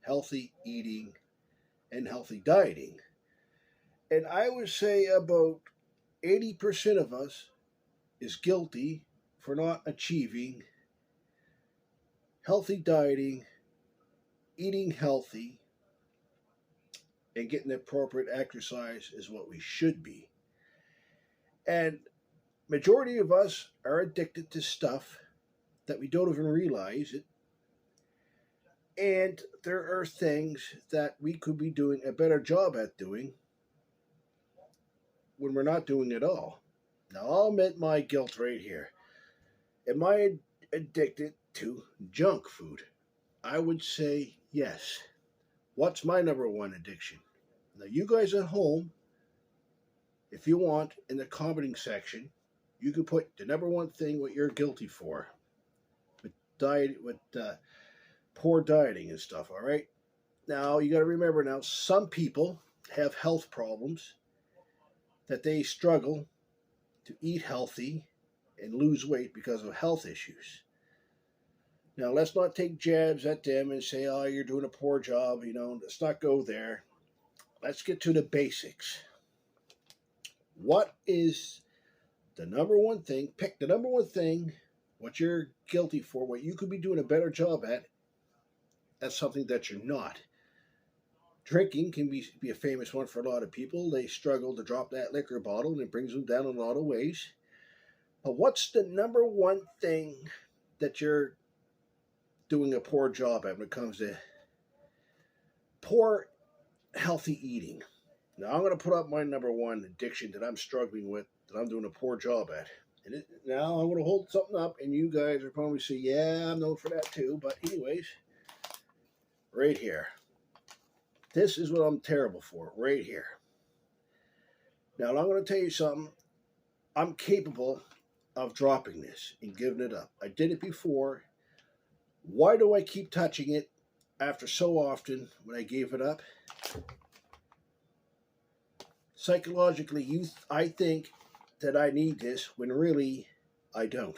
healthy eating and healthy dieting. And I would say about 80% of us is guilty for not achieving healthy dieting, eating healthy, and getting the appropriate exercise is what we should be. And majority of us are addicted to stuff that we don't even realize it. And there are things that we could be doing a better job at doing when we're not doing it all. Now, I'll admit my guilt right here. Am I addicted to junk food? I would say yes. What's my number one addiction? Now, you guys at home, if you want, in the commenting section, you can put the number one thing what you're guilty for with diet, with poor dieting and stuff. All right. Now you got to remember. Now, some people have health problems that they struggle to eat healthy and lose weight because of health issues. Now, let's not take jabs at them and say, oh, you're doing a poor job. Let's not go there. Let's get to the basics. What is the number one thing? Pick the number one thing, what you're guilty for, what you could be doing a better job at. That's something that you're not. Drinking can be a famous one for a lot of people. They struggle to drop that liquor bottle, and it brings them down in a lot of ways. But what's the number one thing that you're doing a poor job at when it comes to poor healthy eating? Now, I'm going to put up my number one addiction that I'm struggling with, that I'm doing a poor job at. And now I'm going to hold something up, and you guys are probably saying, yeah, I'm known for that too. But anyways, right here. This is what I'm terrible for, right here. Now, I'm going to tell you something. I'm capable of dropping this and giving it up. I did it before. Why do I keep touching it after so often when I gave it up? Psychologically, I think that I need this when really I don't.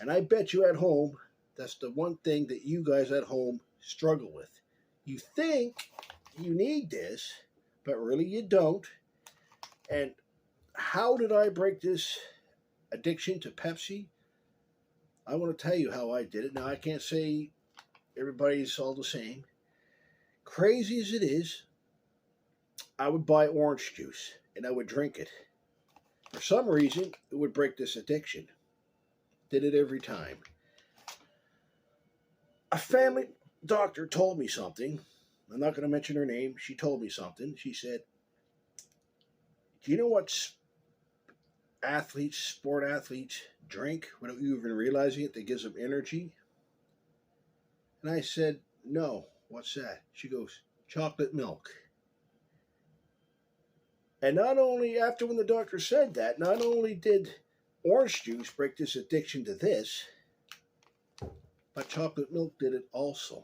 And I bet you at home, that's the one thing that you guys at home struggle with. You think you need this, but really you don't. And how did I break this addiction to Pepsi? I want to tell you how I did it. Now, I can't say everybody's all the same. Crazy as it is, I would buy orange juice and I would drink it. For some reason, it would break this addiction. Did it every time. A family doctor told me something. I'm not going to mention her name. She told me something. She said, do you know what sport athletes drink without you even realizing it that gives them energy? And I said, no. What's that? She goes, chocolate milk. And not only, after when the doctor said that, not only did orange juice break this addiction to this, but chocolate milk did it also.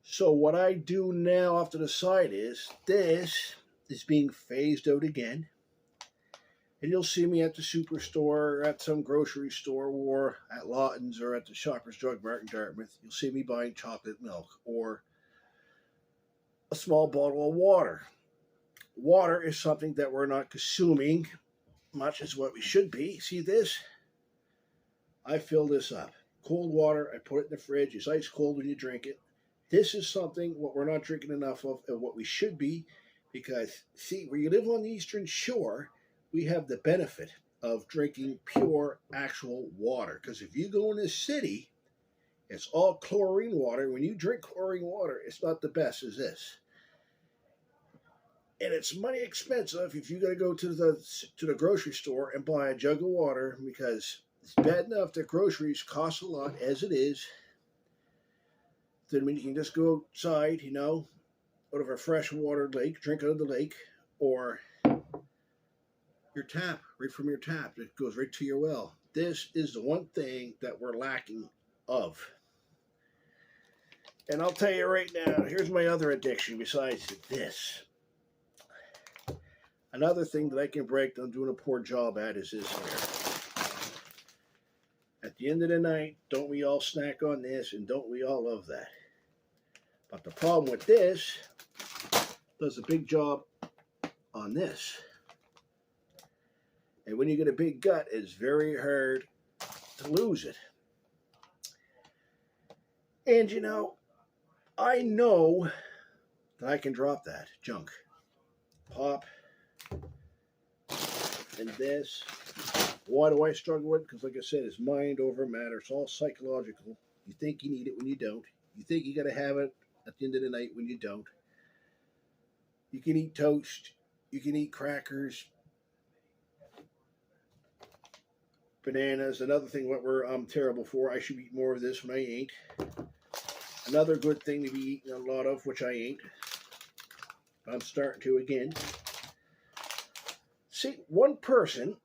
So what I do now off to the side is, this is being phased out again. And you'll see me at the superstore, or at some grocery store, or at Lawton's, or at the Shoppers Drug Mart in Dartmouth. You'll see me buying chocolate milk, or a small bottle of water. Water is something that we're not consuming much as what we should be. See this? I fill this up. Cold water, I put it in the fridge. It's ice cold when you drink it. This is something what we're not drinking enough of and what we should be, because, see, where you live on the Eastern Shore, we have the benefit of drinking pure, actual water. Because if you go in the city, it's all chlorine water. When you drink chlorine water, it's not the best as this. And it's money expensive if you got to go to the grocery store and buy a jug of water, because it's bad enough that groceries cost a lot as it is. Then when you can just go outside, out of a freshwater lake, drink out of the lake, or your tap, right from your tap, that goes right to your well. This is the one thing that we're lacking of. And I'll tell you right now, here's my other addiction besides this. Another thing that I can break that I'm doing a poor job at is this here. At the end of the night, don't we all snack on this and don't we all love that? But the problem with this does a big job on this. And when you get a big gut, it's very hard to lose it. And you know, I know that I can drop that junk. Pop. And this. Why do I struggle with it? Because like I said, it's mind over matter. It's all psychological. You think you need it when you don't. You think you got to have it at the end of the night when you don't. You can eat toast. You can eat crackers. Bananas. Another thing what I'm terrible for. I should eat more of this when I ain't. Another good thing to be eating a lot of, which I ain't. I'm starting to again. See, one person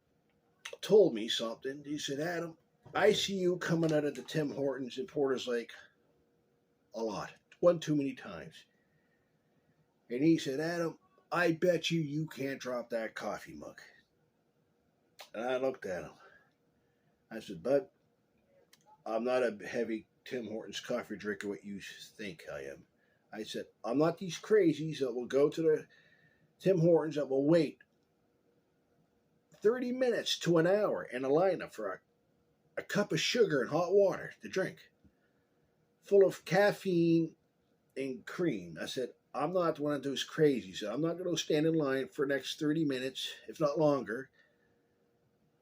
told me something. He said, Adam, I see you coming out of the Tim Hortons in Porter's Lake a lot. One too many times. And he said, Adam, I bet you can't drop that coffee mug. And I looked at him. I said, bud, I'm not a heavy Tim Hortons coffee drinker what you think I am. I said, I'm not these crazies that will go to the Tim Hortons that will wait 30 minutes to an hour in a lineup for a cup of sugar and hot water to drink, full of caffeine and cream. I said, I'm not one of those crazies. I'm not going to stand in line for the next 30 minutes, if not longer,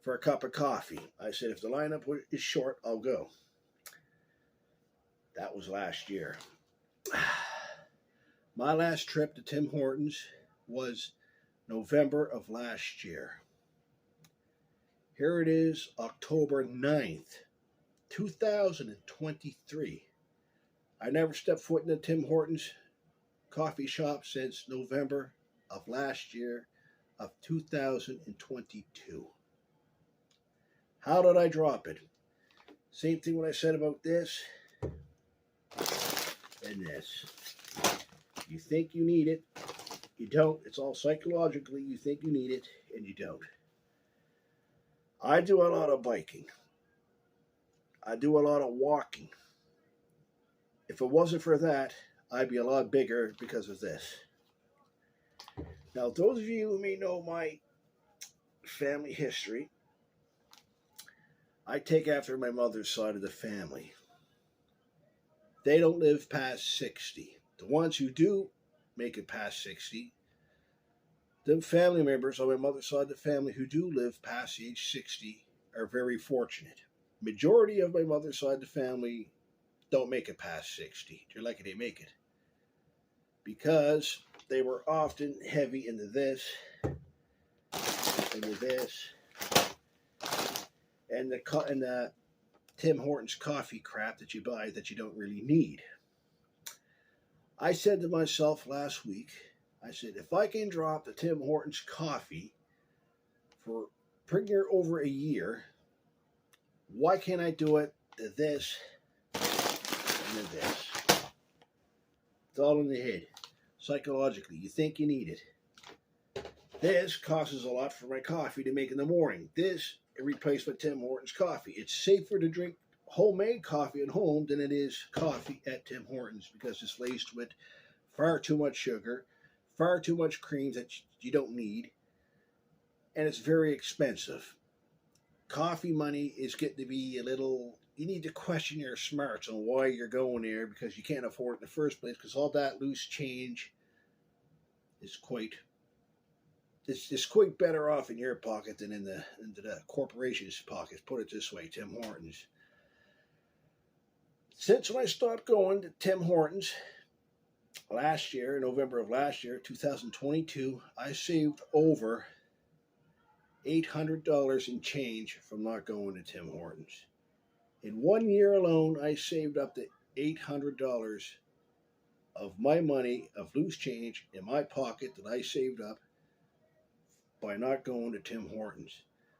for a cup of coffee. I said, if the lineup is short, I'll go. That was last year. My last trip to Tim Hortons was November of last year. Here it is, October 9th, 2023. I never stepped foot in a Tim Hortons coffee shop since November of last year of 2022. How did I drop it? Same thing what I said about this and this. You think you need it, you don't. It's all psychologically. You think you need it, and you don't. I do a lot of biking. I do a lot of walking. If it wasn't for that, I'd be a lot bigger because of this. Now, those of you who may know my family history, I take after my mother's side of the family. They don't live past 60. The ones who do make it past 60, the family members on my mother's side of the family who do live past age 60 are very fortunate. Majority of my mother's side of the family don't make it past 60. They're lucky they make it. Because they were often heavy into this, into this, and the Tim Hortons coffee crap that you buy that you don't really need. I said to myself last week, I said, if I can drop the Tim Hortons coffee for pretty near over a year, why can't I do it to this and to this? It's all in the head. Psychologically, you think you need it. This costs a lot for my coffee to make in the morning. This is replacement Tim Hortons coffee. It's safer to drink homemade coffee at home than it is coffee at Tim Hortons because it's laced with far too much sugar, far too much cream that you don't need, and it's very expensive. Coffee money is getting to be a little, you need to question your smarts on why you're going there because you can't afford it in the first place because all that loose change is quite, it's quite better off in your pocket than in the corporation's pockets. Put it this way, Tim Hortons. Since when I stopped going to Tim Hortons last year, November of last year, 2022, I saved over $800 in change from not going to Tim Hortons. In 1 year alone, I saved up to $800 of my money, of loose change in my pocket that I saved up by not going to Tim Hortons.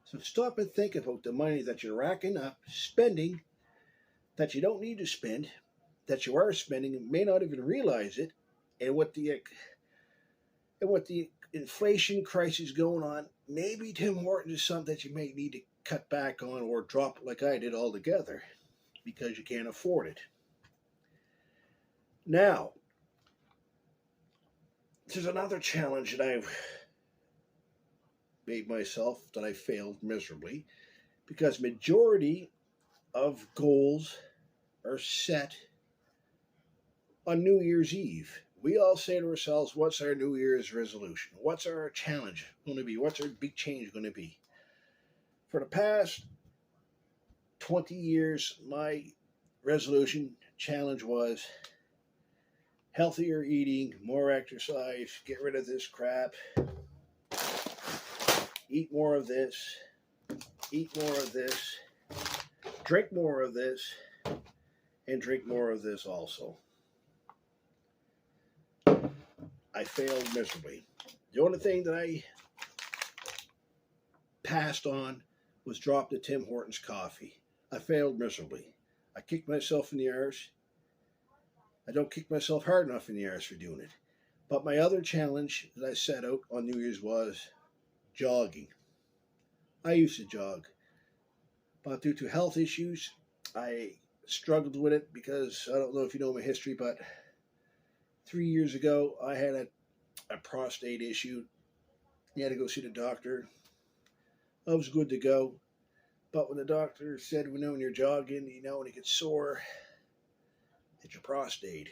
So stop and think about the money that you're racking up, spending, that you don't need to spend, that you are spending and may not even realize it, and with the inflation crisis going on, maybe Tim Hortons is something that you may need to cut back on or drop it like I did altogether because you can't afford it. Now, there's another challenge that I've made myself that I failed miserably because majority of goals are set on New Year's Eve. We all say to ourselves, what's our New Year's resolution? What's our challenge going to be? What's our big change going to be? For the past 20 years, my resolution challenge was healthier eating, more exercise, get rid of this crap, eat more of this, eat more of this, drink more of this, and drink more of this also. I failed miserably. The only thing that I passed on was drop the Tim Hortons coffee. I failed miserably. I kicked myself in the arse. I don't kick myself hard enough in the arse for doing it. But my other challenge that I set out on New Year's was jogging. I used to jog, but due to health issues, I struggled with it because I don't know if you know my history, but 3 years ago I had a prostate issue. You had to go see the doctor. I was good to go, but when the doctor said, when you're jogging, when it gets sore, it's your prostate.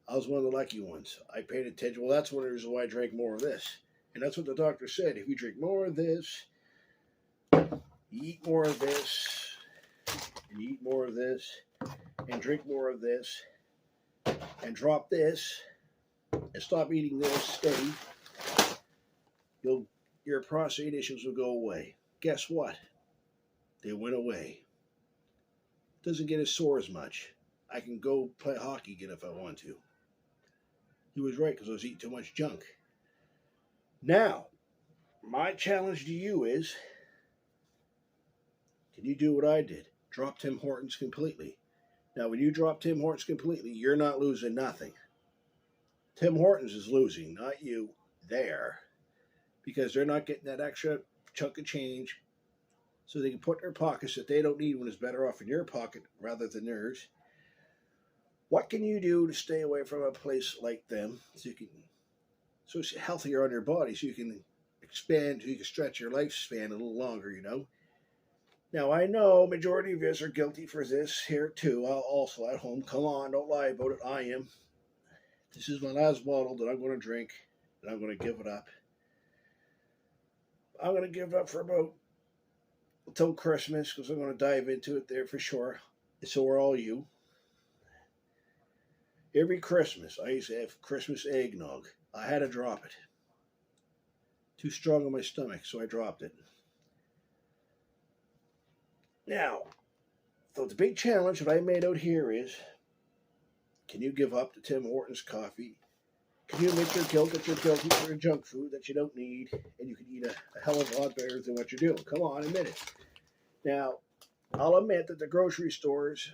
I was one of the lucky ones. I paid attention. Well, that's one of the reasons why I drank more of this. And that's what the doctor said. If you drink more of this, you eat more of this, and you eat more of this, and drink more of this, and drop this, and stop eating this steady, your prostate issues will go away. Guess what? They went away. Doesn't get as sore as much. I can go play hockey again if I want to. He was right because I was eating too much junk. Now, my challenge to you is, can you do what I did? Drop Tim Hortons completely. Now, when you drop Tim Hortons completely, you're not losing nothing. Tim Hortons is losing, not you, there. Because they're not getting that extra chunk of change so they can put in their pockets that they don't need when it's better off in your pocket rather than theirs. What can you do to stay away from a place like them so it's healthier on your body, so you can expand, so you can stretch your lifespan a little longer, Now, I know majority of us are guilty for this here too. I'll also at home. Come on, don't lie about it. I am. This is my last bottle that I'm going to drink, and I'm going to give it up. I'm going to give it up for about until Christmas because I'm going to dive into it there for sure. So are all you. Every Christmas, I used to have Christmas eggnog. I had to drop it. Too strong on my stomach, so I dropped it. Now, so the big challenge that I made out here is, can you give up the Tim Hortons coffee? Can you admit your guilt that you're guilty for junk food that you don't need, and you can eat a hell of a lot better than what you're doing? Come on, admit it. Now, I'll admit that the grocery stores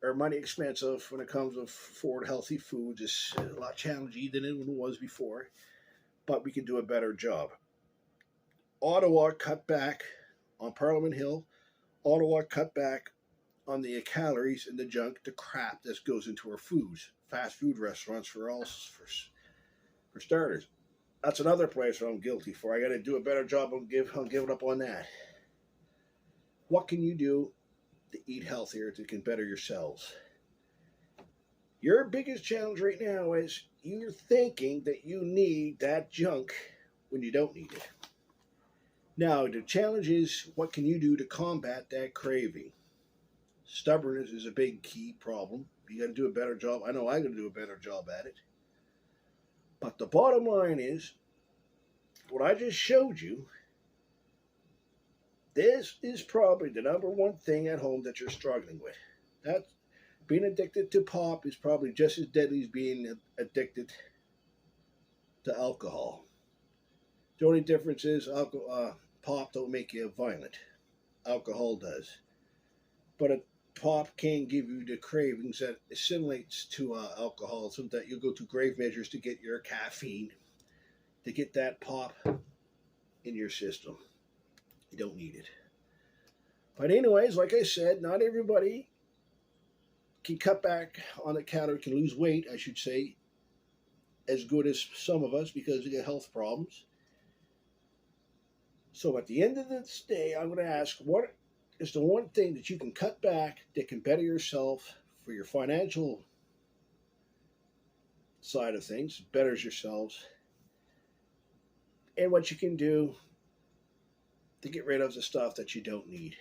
are mighty expensive when it comes to afford healthy foods. It's a lot challenging than it was before, but we can do a better job. Ottawa cut back on Parliament Hill. Ottawa cut back on the calories and the junk, the crap that goes into our foods. Fast food restaurants for starters. That's another place where I'm guilty for. I got to do a better job on giving up on that. What can you do to eat healthier to can better yourselves? Your biggest challenge right now is you're thinking that you need that junk when you don't need it. Now, the challenge is, what can you do to combat that craving? Stubbornness is a big key problem. You got to do a better job. I know I got to do a better job at it. But the bottom line is, what I just showed you, this is probably the number one thing at home that you're struggling with. That being addicted to pop is probably just as deadly as being addicted to alcohol. The only difference is pop don't make you violent. Alcohol does. But a pop can give you the cravings that assimilates to alcohol, so that you'll go to grave measures to get your caffeine, to get that pop in your system. You don't need it. But anyways, like I said, not everybody can cut back on the calorie, can lose weight, I should say, as good as some of us because we get health problems. So at the end of this day, I'm going to ask, what is the one thing that you can cut back that can better yourself for your financial side of things, betters yourselves, and what you can do to get rid of the stuff that you don't need.